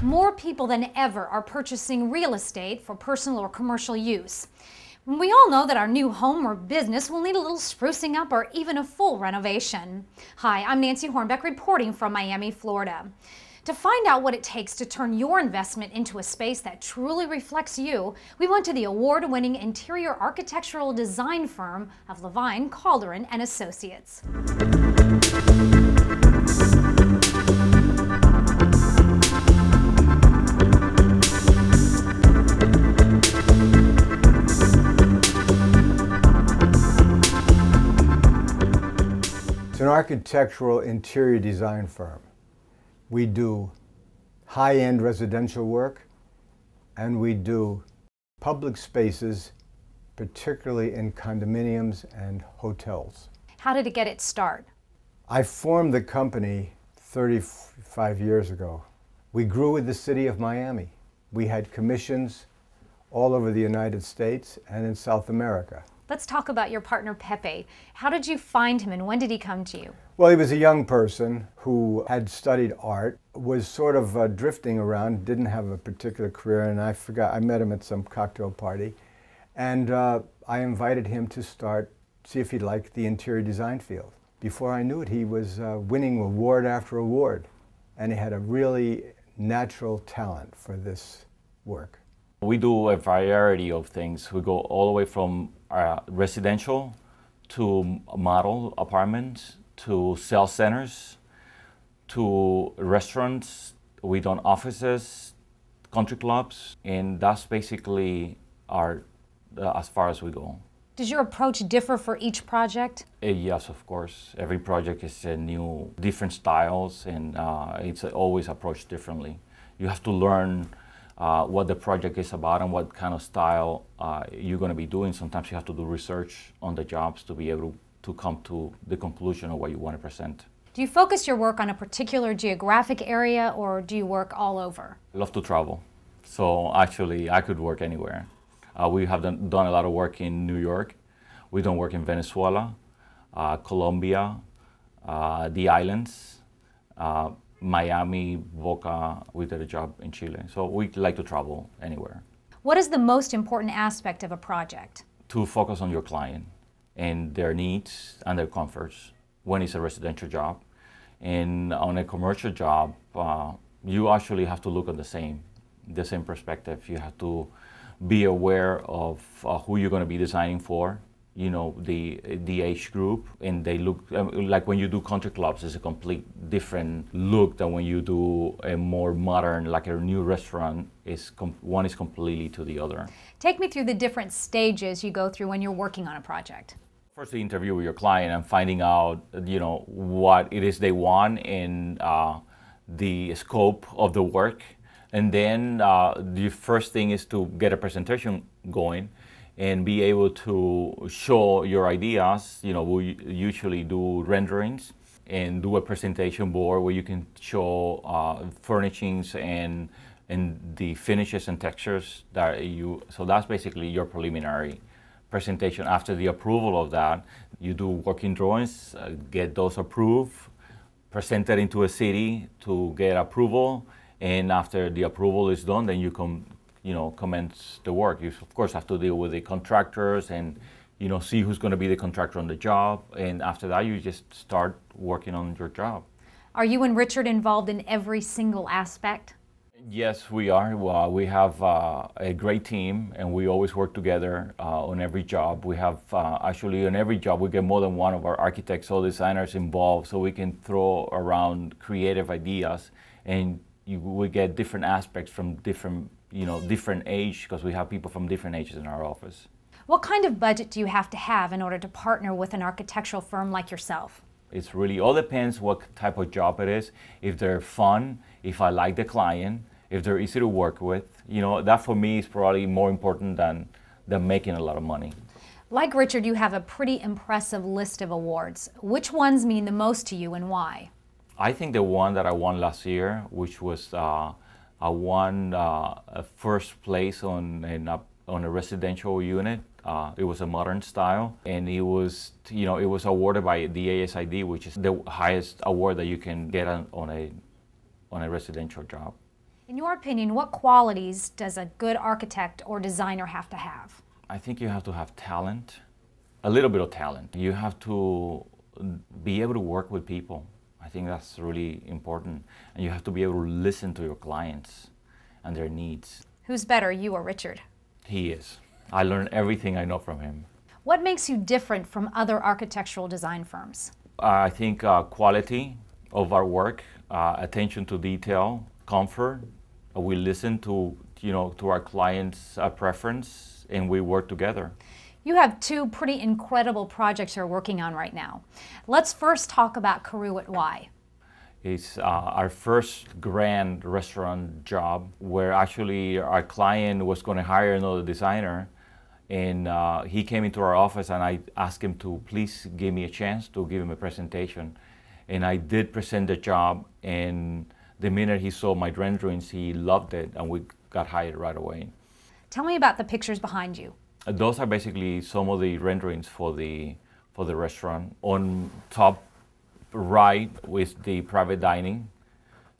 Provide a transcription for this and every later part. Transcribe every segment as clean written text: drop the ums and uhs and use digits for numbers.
More people than ever are purchasing real estate for personal or commercial use. We all know that our new home or business will need a little sprucing up or even a full renovation. Hi, I'm Nancy Hornbeck reporting from Miami, Florida. To find out what it takes to turn your investment into a space that truly reflects you, we went to the award-winning interior architectural design firm of Pepe Calderin and Associates. It's an architectural interior design firm. We do high-end residential work, and we do public spaces, particularly in condominiums and hotels. How did it get its start? I formed the company 35 years ago. We grew with the city of Miami. We had commissions all over the United States and in South America. Let's talk about your partner, Pepe. How did you find him and when did he come to you? Well, he was a young person who had studied art, was sort of drifting around, didn't have a particular career, and I met him at some cocktail party, and I invited him to see if he liked the interior design field. Before I knew it, he was winning award after award, and he had a really natural talent for this work. We do a variety of things. We go all the way from residential to model apartments, to sales centers, to restaurants. We done offices, country clubs, and that's basically as far as we go. Does your approach differ for each project? Yes, of course. Every project is a new, different styles, and it's always approached differently. You have to learn what the project is about and what kind of style you're going to be doing. Sometimes you have to do research on the jobs to be able to come to the conclusion of what you want to present. Do you focus your work on a particular geographic area or do you work all over? I love to travel, so actually I could work anywhere. We have done a lot of work in New York. We done work in Venezuela, Colombia, the islands, Miami, Boca. We did a job in Chile. So we like to travel anywhere. What is the most important aspect of a project? To focus on your client and their needs and their comforts when it's a residential job. And on a commercial job, you actually have to look at the same perspective. You have to be aware of who you're going to be designing for, you know, the age group, and they look like when you do country clubs, it's a complete different look than when you do a more modern, like a new restaurant. One is completely to the other. Take me through the different stages you go through when you're working on a project. First, the interview with your client and finding out, you know, what it is they want and the scope of the work. And then the first thing is to get a presentation going and be able to show your ideas. You know, we usually do renderings and do a presentation board where you can show furnishings and the finishes and textures that so that's basically your preliminary presentation. After the approval of that, you do working drawings, get those approved, present it into a city to get approval, and after the approval is done, then you commence the work. You of course have to deal with the contractors and see who's going to be the contractor on the job, and after that you just start working on your job. Are you and Richard involved in every single aspect? Yes, we are. Well, we have a great team, and we always work together on every job. We have actually on every job we get more than one of our architects or designers involved, so we can throw around creative ideas, and we get different aspects from different age, because we have people from different ages in our office. What kind of budget do you have to have in order to partner with an architectural firm like yourself? It's really all depends what type of job it is. If they're fun, if I like the client, if they're easy to work with, that for me is probably more important than making a lot of money. Like Richard, you have a pretty impressive list of awards. Which ones mean the most to you and why? I think the one that I won last year, which was I won first place on on a residential unit. It was a modern style, and it was, it was awarded by the ASID, which is the highest award that you can get on a residential job. In your opinion, what qualities does a good architect or designer have to have? I think you have to have talent, a little bit of talent. You have to be able to work with people. I think that's really important. And you have to be able to listen to your clients and their needs. Who's better, you or Richard? He is. I learn everything I know from him. What makes you different from other architectural design firms? I think quality of our work, attention to detail, comfort. We listen to our clients' preference, and we work together. You have two pretty incredible projects you're working on right now. Let's first talk about Carew at Y. It's our first grand restaurant job where actually our client was going to hire another designer, and he came into our office and I asked him to please give me a chance to give him a presentation. And I did present the job, and the minute he saw my renderings, he loved it, and we got hired right away. Tell me about the pictures behind you. Those are basically some of the renderings for the restaurant. On top right is the private dining.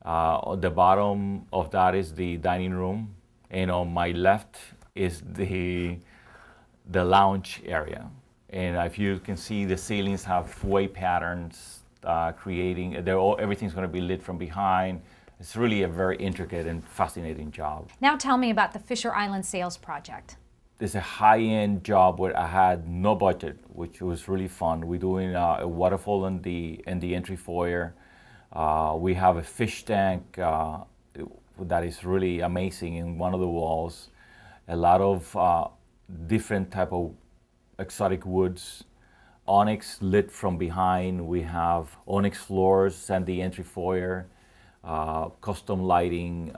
On the bottom of that is the dining room, and on my left is the lounge area. And if you can see, the ceilings have wave patterns, everything's going to be lit from behind. It's really a very intricate and fascinating job. Now tell me about the Fisher Island sales project. It's a high-end job where I had no budget, which was really fun. We're doing a waterfall in the entry foyer. We have a fish tank that is really amazing in one of the walls. A lot of different type of exotic woods. Onyx lit from behind. We have onyx floors and the entry foyer. Custom lighting.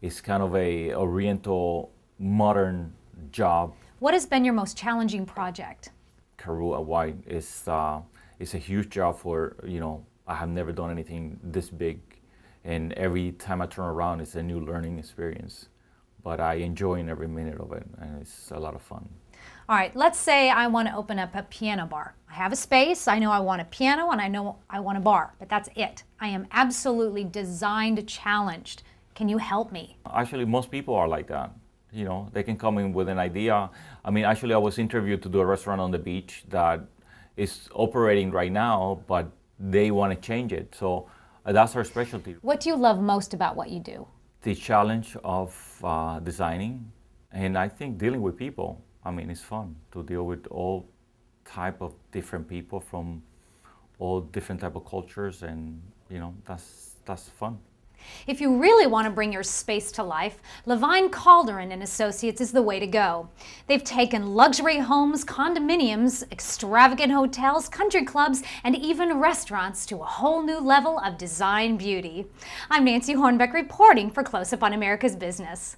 It's kind of a oriental modern job. What has been your most challenging project? Carew at Y is a huge job for, I have never done anything this big, and every time I turn around it's a new learning experience. But I enjoy every minute of it, and it's a lot of fun. All right, let's say I want to open up a piano bar. I have a space, I know I want a piano, and I know I want a bar, but that's it. I am absolutely designed challenged. Can you help me? Actually, most people are like that. They can come in with an idea. I mean, actually, I was interviewed to do a restaurant on the beach that is operating right now, but they want to change it. So that's our specialty. What do you love most about what you do? The challenge of designing, and I think dealing with people. I mean, it's fun to deal with all type of different people from all different type of cultures, and that's fun. If you really want to bring your space to life, Pepe Calderin and Associates is the way to go. They've taken luxury homes, condominiums, extravagant hotels, country clubs, and even restaurants to a whole new level of design beauty. I'm Nancy Hornbeck reporting for Close Up on America's Business.